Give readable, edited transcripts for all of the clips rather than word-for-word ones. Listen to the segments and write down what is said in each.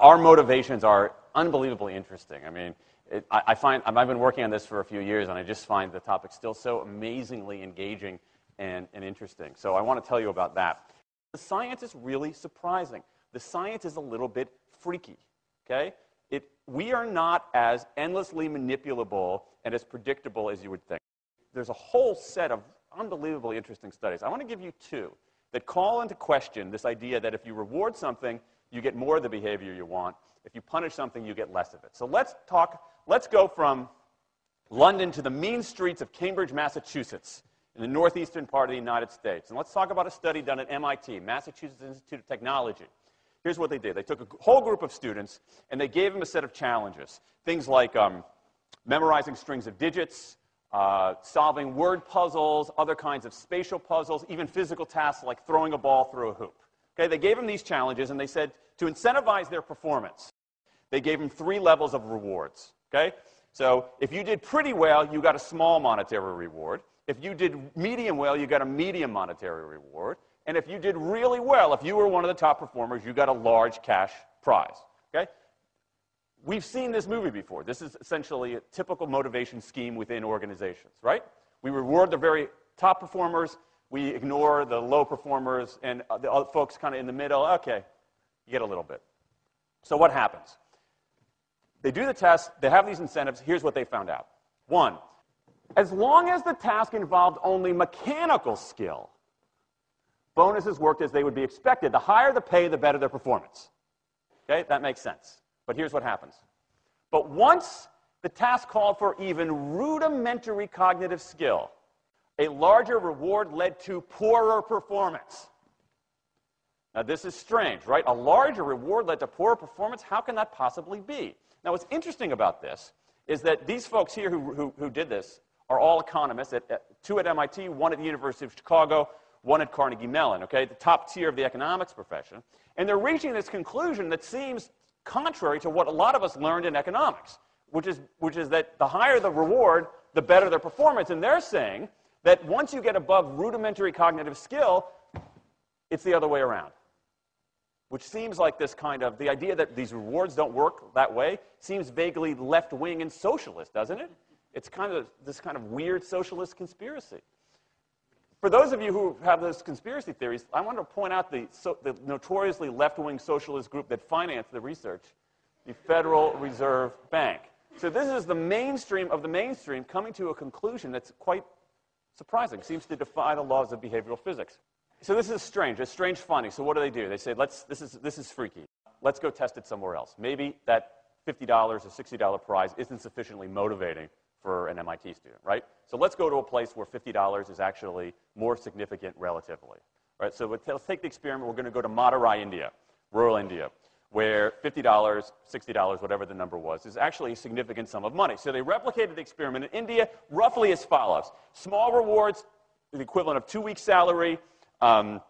our motivations are unbelievably interesting. I mean, I've been working on this for a few years, and I just find the topic still so amazingly engaging and interesting. So I want to tell you about that. The science is really surprising. The science is a little bit freaky, okay? We are not as endlessly manipulable and as predictable as you would think. There's a whole set of unbelievably interesting studies. I want to give you two that call into question this idea that if you reward something, you get more of the behavior you want. If you punish something, you get less of it. So let's go from London to the mean streets of Cambridge, Massachusetts, in the northeastern part of the United States. And let's talk about a study done at MIT, Massachusetts Institute of Technology. Here's what they did. They took a whole group of students, and they gave them a set of challenges. Things like memorizing strings of digits, solving word puzzles, other kinds of spatial puzzles, even physical tasks like throwing a ball through a hoop. Okay, they gave them these challenges, and they said to incentivize their performance, they gave them 3 levels of rewards. Okay? So if you did pretty well, you got a small monetary reward. If you did medium well, you got a medium monetary reward. And if you did really well, if you were one of the top performers, you got a large cash prize. Okay? We've seen this movie before. This is essentially a typical motivation scheme within organizations, right? We reward the very top performers, we ignore the low performers, and the other folks kind of in the middle. Okay, you get a little bit. So what happens? They do the test, they have these incentives. Here's what they found out. 1, as long as the task involved only mechanical skill, bonuses worked as they would be expected. The higher the pay, the better their performance. Okay, that makes sense. But here's what happens. But once the task called for even rudimentary cognitive skill, a larger reward led to poorer performance. Now, this is strange, right? A larger reward led to poorer performance? How can that possibly be? Now, what's interesting about this is that these folks here who did this are all economists, 2 at MIT, 1 at the University of Chicago, 1 at Carnegie Mellon, okay, the top tier of the economics profession. And they're reaching this conclusion that seems contrary to what a lot of us learned in economics, which is that the higher the reward, the better their performance. And they're saying that once you get above rudimentary cognitive skill, it's the other way around. Which seems like this kind of, the idea that these rewards don't work that way seems vaguely left-wing and socialist, doesn't it? It's kind of this kind of weird socialist conspiracy. For those of you who have those conspiracy theories, I want to point out the notoriously left-wing socialist group that financed the research, the Federal Reserve Bank. So this is the mainstream of the mainstream coming to a conclusion that's quite surprising. It seems to defy the laws of behavioral physics. So this is strange, a strange finding. So what do? They say, this is freaky. Let's go test it somewhere else. Maybe that $50 or $60 prize isn't sufficiently motivating for an MIT student, right? So let's go to a place where $50 is actually more significant relatively, right? So let's take the experiment. We're going to go to Madurai, India, rural India, where $50, $60, whatever the number was, is actually a significant sum of money. So they replicated the experiment in India roughly as follows. Small rewards, the equivalent of 2 weeks' salary. Small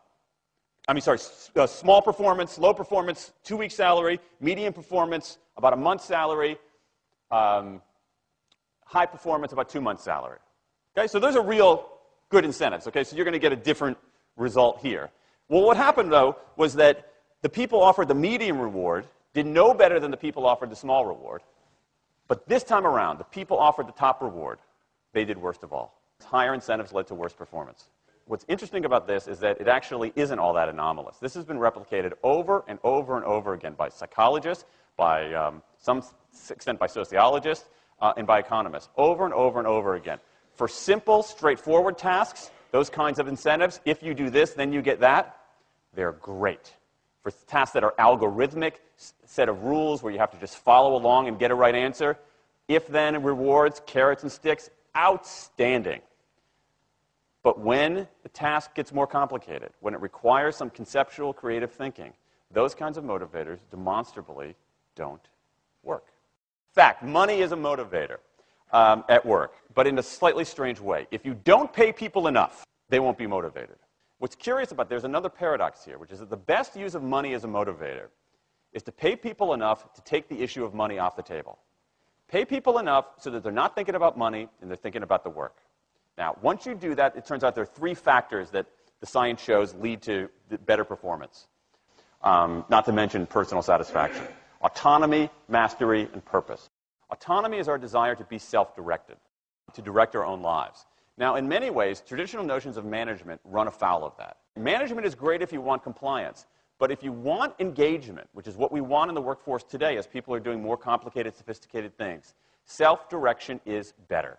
performance, low performance, 2 weeks' salary. Medium performance, about a month's salary. High performance, about 2 months' salary. Okay, so those are real good incentives. Okay, so you're going to get a different result here. Well, what happened, though, was that the people offered the medium reward did no better than the people offered the small reward. But this time around, the people offered the top reward. They did worst of all. Higher incentives led to worse performance. What's interesting about this is that it actually isn't all that anomalous. This has been replicated over and over and over again by psychologists, by some extent by sociologists, and by economists, over and over and over again. For simple, straightforward tasks, those kinds of incentives, if you do this, then you get that, they're great. For tasks that are algorithmic, set of rules where you have to just follow along and get a right answer, if-then rewards, carrots and sticks, outstanding. But when the task gets more complicated, when it requires some conceptual, creative thinking, those kinds of motivators demonstrably don't work. In fact, money is a motivator at work, but in a slightly strange way. If you don't pay people enough, they won't be motivated. What's curious about, there's another paradox here, which is that the best use of money as a motivator is to pay people enough to take the issue of money off the table. Pay people enough so that they're not thinking about money and they're thinking about the work. Now, once you do that, it turns out there are 3 factors that the science shows lead to better performance, not to mention personal satisfaction. Autonomy, mastery, and purpose. Autonomy is our desire to be self-directed, to direct our own lives. Now, in many ways, traditional notions of management run afoul of that. Management is great if you want compliance, but if you want engagement, which is what we want in the workforce today as people are doing more complicated, sophisticated things, self-direction is better.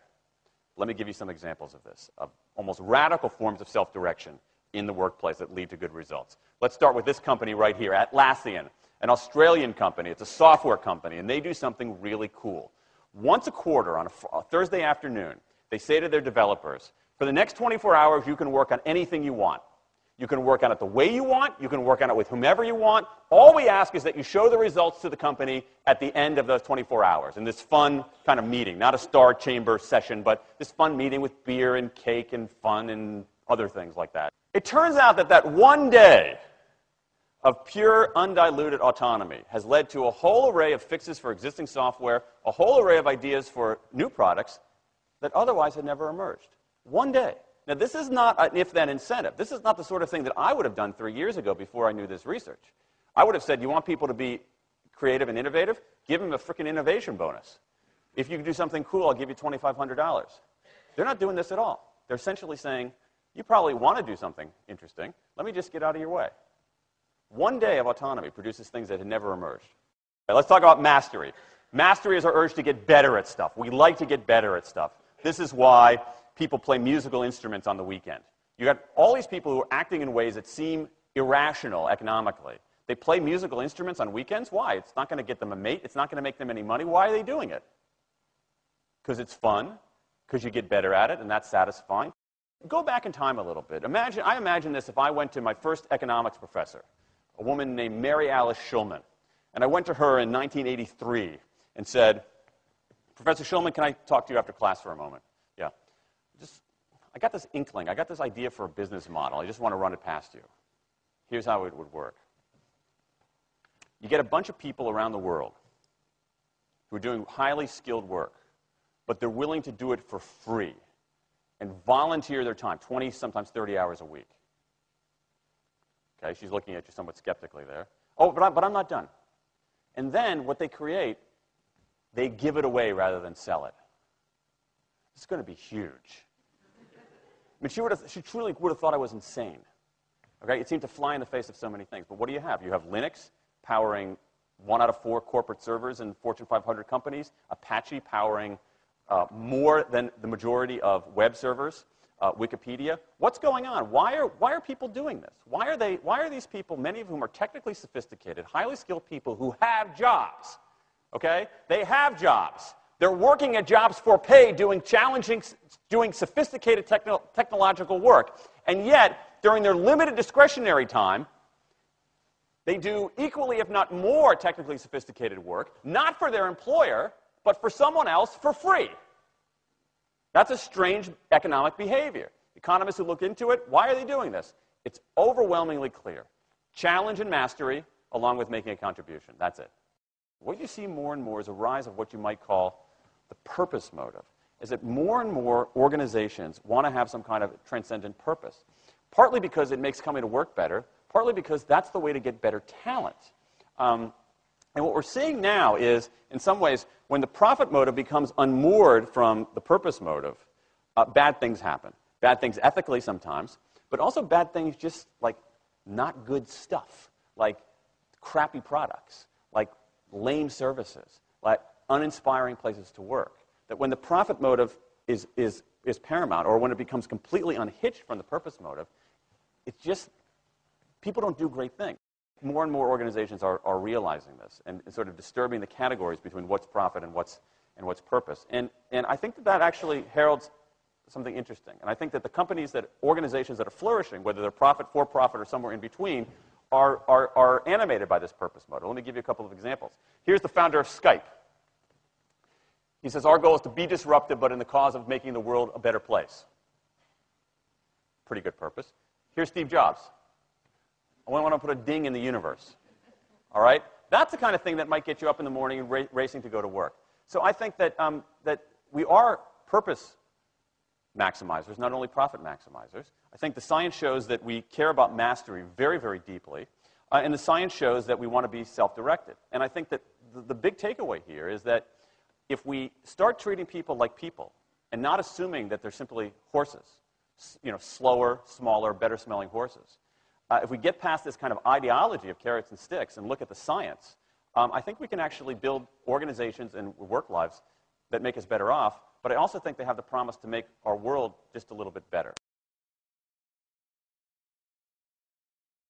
Let me give you some examples of this, of almost radical forms of self-direction in the workplace that lead to good results. Let's start with this company right here, Atlassian, an Australian company. It's a software company, and they do something really cool. Once a quarter, on a Thursday afternoon, they say to their developers, for the next 24 hours, you can work on anything you want. You can work on it the way you want. You can work on it with whomever you want. All we ask is that you show the results to the company at the end of those 24 hours in this fun kind of meeting, not a star chamber session, but this fun meeting with beer and cake and fun and other things like that. It turns out that that one day of pure, undiluted autonomy has led to a whole array of fixes for existing software, a whole array of ideas for new products that otherwise had never emerged. One day. Now, this is not an if-then incentive. This is not the sort of thing that I would have done 3 years ago before I knew this research. I would have said, you want people to be creative and innovative? Give them a freaking innovation bonus. If you can do something cool, I'll give you $2,500. They're not doing this at all. They're essentially saying, you probably want to do something interesting. Let me just get out of your way. One day of autonomy produces things that had never emerged. Okay, let's talk about mastery. Mastery is our urge to get better at stuff. We like to get better at stuff. This is why people play musical instruments on the weekend. You got all these people who are acting in ways that seem irrational economically. They play musical instruments on weekends. Why? It's not going to get them a mate. It's not going to make them any money. Why are they doing it? Because it's fun, because you get better at it, and that's satisfying. Go back in time a little bit. I imagine this if I went to my first economics professor, a woman named Mary Alice Schulman, and I went to her in 1983 and said, Professor Schulman, can I talk to you after class for a moment? Yeah. I got this inkling. I got this idea for a business model. I just want to run it past you. Here's how it would work. You get a bunch of people around the world who are doing highly skilled work, but they're willing to do it for free and volunteer their time, 20, sometimes 30 hours a week. Okay, she's looking at you somewhat skeptically there. Oh, but I'm not done. And then what they create, they give it away rather than sell it. It's going to be huge. I mean, she truly would have thought I was insane. Okay? It seemed to fly in the face of so many things. But what do you have? You have Linux powering 1 out of 4 corporate servers in Fortune 500 companies, Apache powering more than the majority of web servers, Wikipedia. What's going on? Why are people doing this? Why are these people, many of whom are technically sophisticated, highly skilled people who have jobs? Okay? They have jobs. They're working at jobs for pay, doing sophisticated technological work. And yet, during their limited discretionary time, they do equally, if not more, technically sophisticated work, not for their employer, but for someone else for free. That's a strange economic behavior. Economists who look into it, why are they doing this? It's overwhelmingly clear. Challenge and mastery, along with making a contribution. That's it. What you see more and more is a rise of what you might call the purpose motive, is that more and more organizations want to have some kind of transcendent purpose, partly because it makes coming to work better, partly because that's the way to get better talent. And what we're seeing now is, in some ways, when the profit motive becomes unmoored from the purpose motive, bad things happen. Bad things ethically sometimes, but also bad things just like not good stuff, like crappy products, like lame services, like uninspiring places to work. That when the profit motive is paramount, or when it becomes completely unhitched from the purpose motive, it's just, people don't do great things. More and more organizations are realizing this and sort of disturbing the categories between what's profit and what's purpose. And I think that actually heralds something interesting. And I think that the organizations that are flourishing, whether they're profit, for profit, or somewhere in between, are animated by this purpose motive. Let me give you a couple of examples. Here's the founder of Skype. He says, our goal is to be disruptive, but in the cause of making the world a better place. Pretty good purpose. Here's Steve Jobs. I want to put a ding in the universe. All right? That's the kind of thing that might get you up in the morning and racing to go to work. So I think that, that we are purpose maximizers, not only profit maximizers. I think the science shows that we care about mastery very, very deeply. And the science shows that we want to be self-directed. And I think that the big takeaway here is that if we start treating people like people and not assuming that they're simply horses, slower, smaller, better-smelling horses, if we get past this kind of ideology of carrots and sticks and look at the science, I think we can actually build organizations and work lives that make us better off, but I also think they have the promise to make our world just a little bit better.